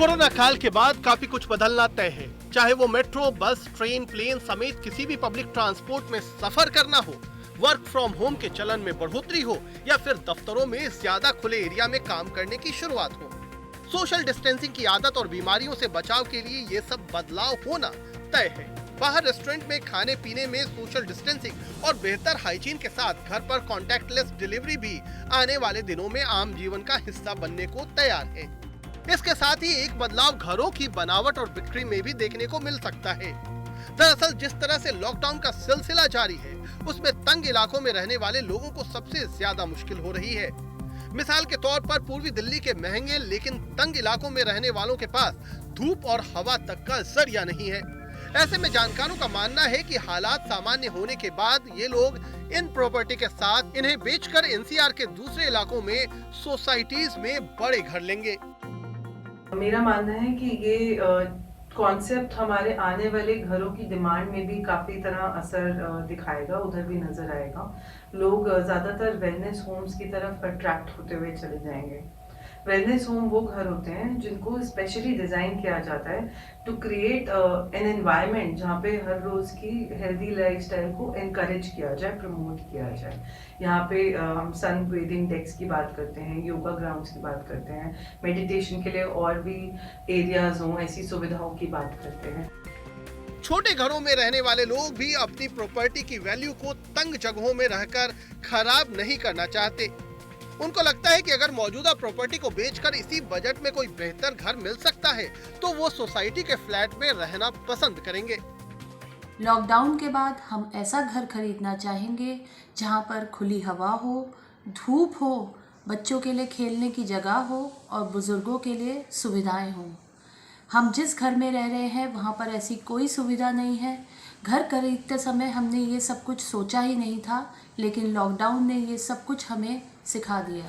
Corona काल के बाद काफी कुछ बदलना तय है, चाहे वो मेट्रो, बस, ट्रेन, प्लेन समेत किसी भी पब्लिक ट्रांसपोर्ट में सफर करना हो, वर्क फ्रॉम होम के चलन में बढ़ोतरी हो या फिर दफ्तरों में ज्यादा खुले एरिया में काम करने की शुरुआत हो। सोशल डिस्टेंसिंग की आदत और बीमारियों से बचाव के लिए ये सब बदलाव होना तय है। बाहर रेस्टोरेंट में खाने पीने में सोशल डिस्टेंसिंग और बेहतर हाइजीन के साथ घर पर कॉन्टैक्टलेस डिलीवरी भी आने वाले दिनों में आम जीवन का हिस्सा बनने को तैयार है। इसके साथ ही एक बदलाव घरों की बनावट और बिक्री में भी देखने को मिल सकता है। दरअसल जिस तरह से लॉकडाउन का सिलसिला जारी है, उसमें तंग इलाकों में रहने वाले लोगों को सबसे ज्यादा मुश्किल हो रही है। मिसाल के तौर पर पूर्वी दिल्ली के महंगे लेकिन तंग इलाकों में रहने वालों के पास धूप और हवा तक का जरिया नहीं है। ऐसे में जानकारों का मानना है कि हालात सामान्य होने के बाद ये लोग इन प्रॉपर्टी के साथ इन्हें बेचकर एनसीआर के दूसरे इलाकों में सोसाइटीज में बड़े घर लेंगे। मेरा मानना है कि ये कॉन्सेप्ट हमारे आने वाले घरों की डिमांड में भी काफ़ी तरह असर दिखाएगा, उधर भी नज़र आएगा। लोग ज़्यादातर वेलनेस होम्स की तरफ अट्रैक्ट होते हुए चले जाएंगे। वेलनेस होम वो घर होते हैं जिनको स्पेशली डिज़ाइन किया जाता है टू क्रिएट एन एनवायरनमेंट जहाँ पे हर रोज़ की हेल्दी लाइफस्टाइल को इनकरेज किया जाए, प्रमोट किया जाए। यहाँ पे हम सन ब्रीदिंग डेक्स की बात करते हैं, योगा ग्राउंड्स की बात करते हैं, मेडिटेशन के लिए और भी एरियाज हों, ऐसी सुविधाओं की बात करते हैं। छोटे घरों में रहने वाले लोग भी अपनी प्रॉपर्टी की वैल्यू को तंग जगहों में रहकर खराब नहीं करना चाहते। उनको लगता है कि अगर मौजूदा प्रॉपर्टी को बेचकर इसी बजट में कोई बेहतर घर मिल सकता है तो वो सोसाइटी के फ्लैट में रहना पसंद करेंगे। लॉकडाउन के बाद हम ऐसा घर खरीदना चाहेंगे जहां पर खुली हवा हो, धूप हो, बच्चों के लिए खेलने की जगह हो और बुजुर्गों के लिए सुविधाएं हों। हम जिस घर में रह रहे हैं वहां पर ऐसी कोई सुविधा नहीं है। घर खरीदते समय हमने ये सब कुछ सोचा ही नहीं था, लेकिन लॉकडाउन ने ये सब कुछ हमें सिखा दिया।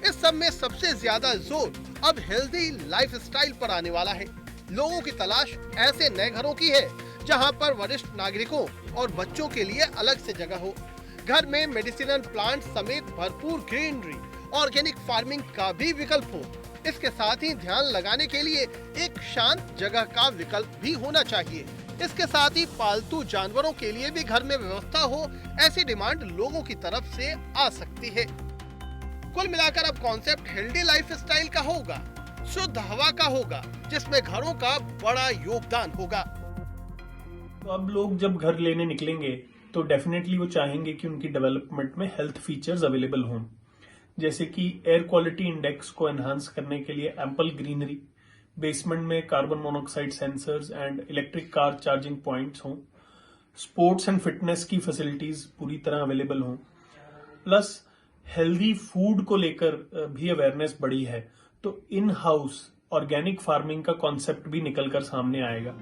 इस सब में सबसे ज्यादा जोर अब हेल्दी लाइफस्टाइल पर आने वाला है। लोगों की तलाश ऐसे नए घरों की है जहां पर वरिष्ठ नागरिकों और बच्चों के लिए अलग से जगह हो। घर में मेडिसिनल प्लांट समेत भरपूर ग्रीनरी, ऑर्गेनिक फार्मिंग का भी विकल्प हो। इसके साथ ही ध्यान लगाने के लिए एक शांत जगह का विकल्प भी होना चाहिए। इसके साथ ही पालतू जानवरों के लिए भी घर में व्यवस्था हो, ऐसी डिमांड लोगों की तरफ से आ सकती है। कुल मिलाकर अब कॉन्सेप्ट हेल्दी लाइफस्टाइल का होगा, शुद्ध हवा का होगा, जिसमें घरों का बड़ा योगदान होगा। तो अब लोग जब घर लेने निकलेंगे तो डेफिनेटली वो चाहेंगे कि उनकी डेवलपमेंट में हेल्थ फीचर्स अवेलेबल हों, जैसे कि एयर क्वालिटी इंडेक्स को एनहांस करने के लिए एम्पल ग्रीनरी, बेसमेंट में carbon monoxide sensors and electric car charging points हों, स्पोर्ट्स एंड फिटनेस की फैसिलिटीज पूरी तरह अवेलेबल हों, प्लस हेल्दी फूड को लेकर भी अवेयरनेस बढ़ी है। तो इन हाउस ऑर्गेनिक फार्मिंग का कॉन्सेप्ट भी निकलकर सामने आएगा।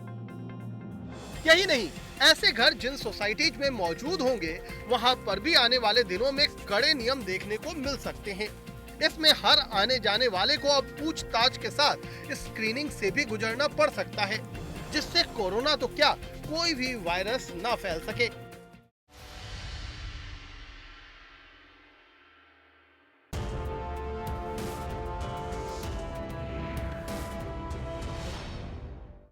यही नहीं, ऐसे घर जिन सोसाइटीज में मौजूद होंगे वहां पर भी आने वाले दिनों में कड़े नियम देखने को मिल सकते हैं। इसमें हर आने जाने वाले को अब पूछताछ के साथ स्क्रीनिंग से भी गुजरना पड़ सकता है, जिससे कोरोना तो क्या कोई भी वायरस ना फैल सके।